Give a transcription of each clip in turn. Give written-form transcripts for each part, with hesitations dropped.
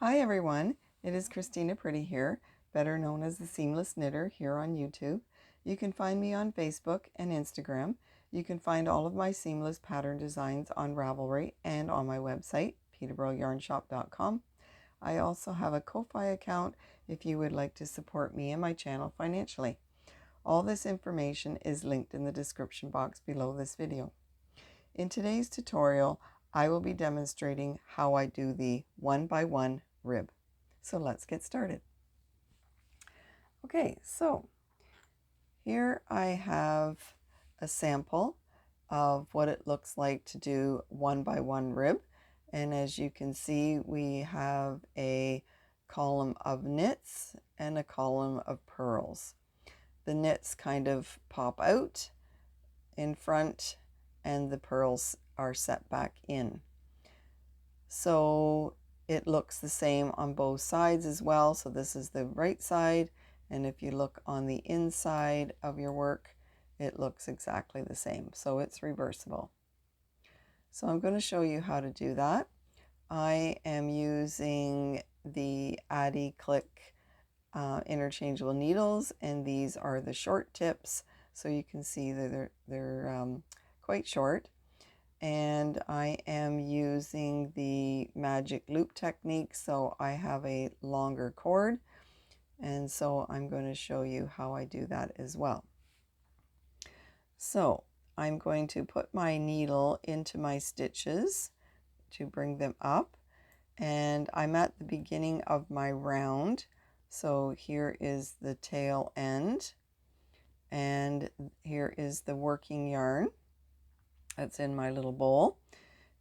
Hi everyone, it is Christina Pridie here, better known as the Seamless Knitter here on YouTube. You can find me on Facebook and Instagram. You can find all of my seamless pattern designs on Ravelry and on my website, ptboyarnshop.com. I also have a Ko-Fi account if you would like to support me and my channel financially. All this information is linked in the description box below this video. In today's tutorial, I will be demonstrating how I do the 1x1 rib. So let's get started. Okay, so here I have a sample of what it looks like to do 1x1 rib. And as you can see, we have a column of knits and a column of purls. The knits kind of pop out in front and the purls are set back in. So it looks the same on both sides as well. So this is the right side, and if you look on the inside of your work, it looks exactly the same. So it's reversible. So I'm going to show you how to do that. I am using the Addi Click interchangeable needles, and these are the short tips, so you can see that they're quite short. And I am using the magic loop technique, so I have a longer cord, and so I'm going to show you how I do that as well. So I'm going to put my needle into my stitches to bring them up, and I'm at the beginning of my round. So here is the tail end, and here is the working yarn that's in my little bowl.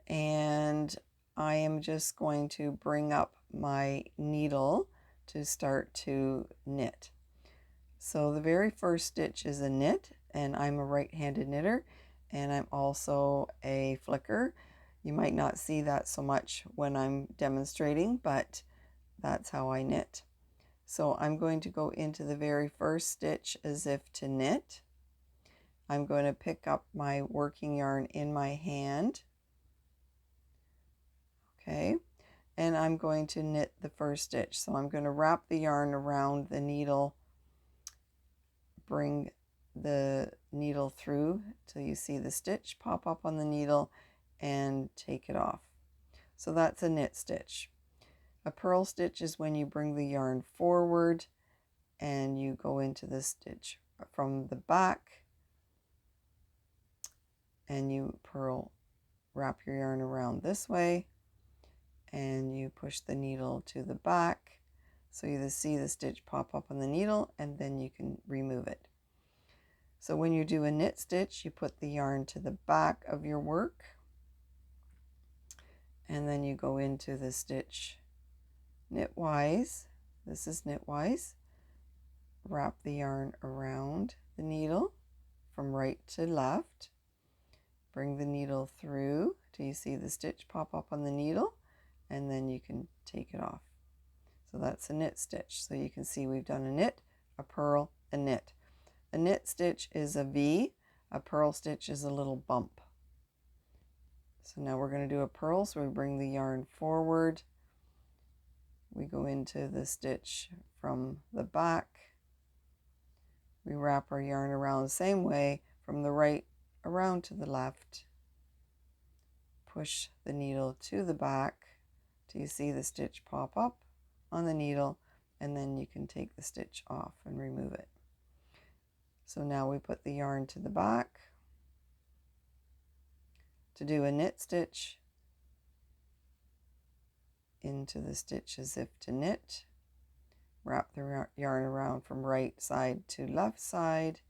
And I am just going to bring up my needle to start to knit. So the very first stitch is a knit, and I'm a right-handed knitter, and I'm also a flicker. You might not see that so much when I'm demonstrating, but that's how I knit. So I'm going to go into the very first stitch as if to knit. I'm going to pick up my working yarn in my hand. Okay, and I'm going to knit the first stitch. So I'm going to wrap the yarn around the needle, bring the needle through till you see the stitch pop up on the needle, and take it off. So that's a knit stitch. A purl stitch is when you bring the yarn forward and you go into the stitch from the back and you purl, wrap your yarn around this way, and you push the needle to the back so you see the stitch pop up on the needle, and then you can remove it. So when you do a knit stitch, you put the yarn to the back of your work, and then you go into the stitch knitwise. This is knitwise. Wrap the yarn around the needle from right to left. Bring the needle through till you see the stitch pop up on the needle, and then you can take it off. So that's a knit stitch. So you can see we've done a knit, a purl, a knit. A knit stitch is a V, a purl stitch is a little bump. So now we're going to do a purl, so we bring the yarn forward, we go into the stitch from the back, we wrap our yarn around the same way from the right around to the left, push the needle to the back till you see the stitch pop up on the needle, and then you can take the stitch off and remove it. So now we put the yarn to the back to do a knit stitch into the stitch as if to knit, wrap the yarn around from right side to left side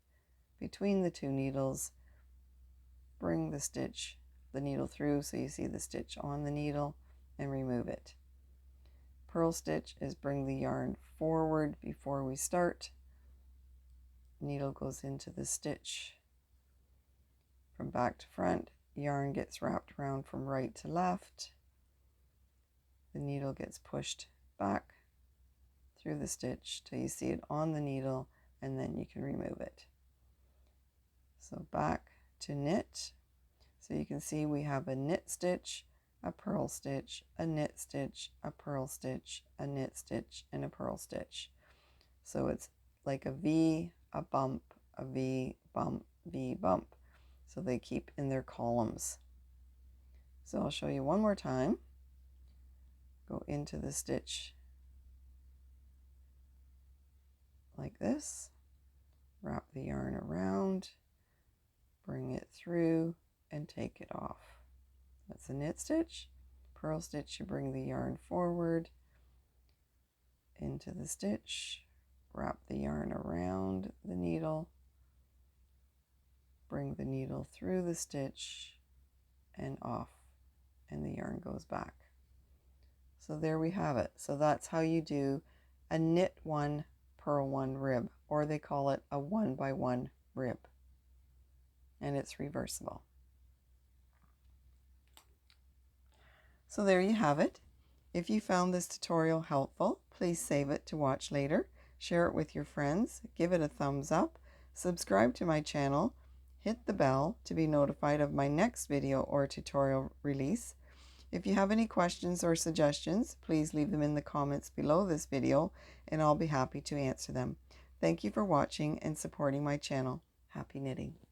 between the two needles, bring the needle through so you see the stitch on the needle, and remove it. Purl stitch is bring the yarn forward before we start. Needle goes into the stitch from back to front. Yarn gets wrapped around from right to left. The needle gets pushed back through the stitch till you see it on the needle, and then you can remove it. So back to knit. So you can see we have a knit stitch, a purl stitch, a knit stitch, a purl stitch, a knit stitch, and a purl stitch. So it's like a V, a bump, a V, bump, V, bump. So they keep in their columns. So I'll show you one more time. Go into the stitch like this, wrap the yarn around, bring it through, and take it off. That's a knit stitch. Purl stitch, you bring the yarn forward into the stitch, wrap the yarn around the needle, bring the needle through the stitch and off, and the yarn goes back. So there we have it. So that's how you do a knit one, purl one rib, or they call it a 1x1 rib, and it's reversible. So there you have it. If you found this tutorial helpful, please save it to watch later, share it with your friends, give it a thumbs up, subscribe to my channel, hit the bell to be notified of my next video or tutorial release. If you have any questions or suggestions, please leave them in the comments below this video and I'll be happy to answer them. Thank you for watching and supporting my channel. Happy knitting!